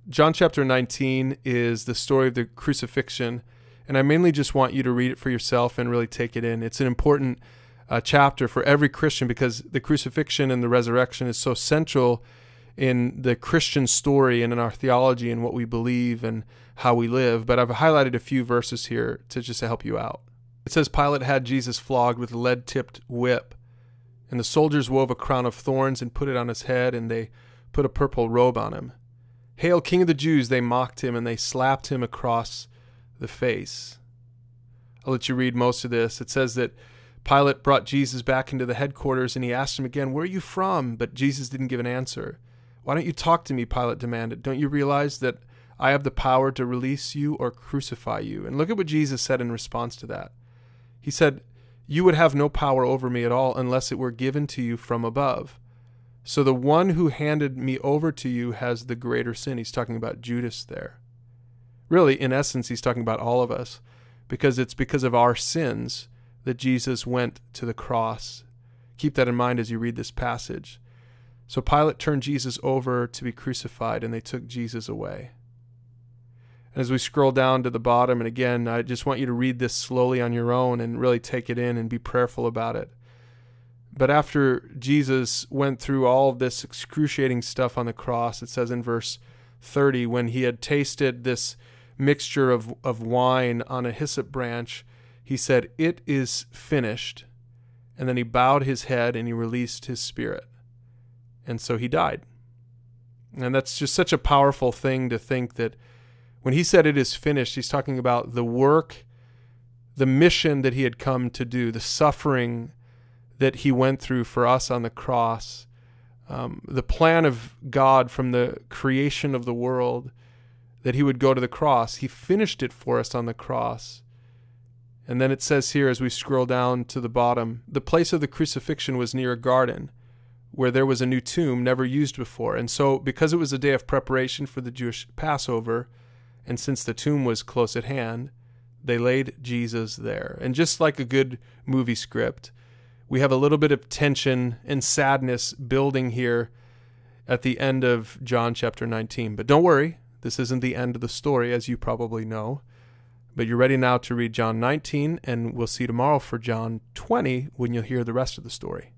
John chapter 19 is the story of the crucifixion, and I mainly just want you to read it for yourself and really take it in. It's an important chapter for every Christian because the crucifixion and the resurrection is so central in the Christian story and in our theology and what we believe and how we live. But I've highlighted a few verses here to just help you out. It says, Pilate had Jesus flogged with a lead-tipped whip, and the soldiers wove a crown of thorns and put it on his head, and they put a purple robe on him. Hail, King of the Jews, they mocked him, and they slapped him across the face. I'll let you read most of this. It says that Pilate brought Jesus back into the headquarters, and he asked him again, where are you from? But Jesus didn't give an answer. Why don't you talk to me, Pilate demanded. Don't you realize that I have the power to release you or crucify you? And look at what Jesus said in response to that. He said, you would have no power over me at all unless it were given to you from above. So the one who handed me over to you has the greater sin. He's talking about Judas there. Really, in essence, he's talking about all of us because it's because of our sins that Jesus went to the cross. Keep that in mind as you read this passage. So Pilate turned Jesus over to be crucified, and they took Jesus away. And as we scroll down to the bottom, and again, I just want you to read this slowly on your own and really take it in and be prayerful about it. But after Jesus went through all of this excruciating stuff on the cross, it says in verse 30, when he had tasted this mixture of wine on a hyssop branch, he said, it is finished. And then he bowed his head and he released his spirit. And so he died. And that's just such a powerful thing to think that when he said it is finished, he's talking about the work, the mission that he had come to do, the suffering that he went through for us on the cross, the plan of God from the creation of the world, that he would go to the cross. He finished it for us on the cross. And then it says here as we scroll down to the bottom, the place of the crucifixion was near a garden where there was a new tomb never used before. And so because it was a day of preparation for the Jewish Passover, and since the tomb was close at hand, they laid Jesus there. And just like a good movie script, we have a little bit of tension and sadness building here at the end of John chapter 19. But don't worry, this isn't the end of the story, as you probably know. But you're ready now to read John 19, and we'll see you tomorrow for John 20 when you'll hear the rest of the story.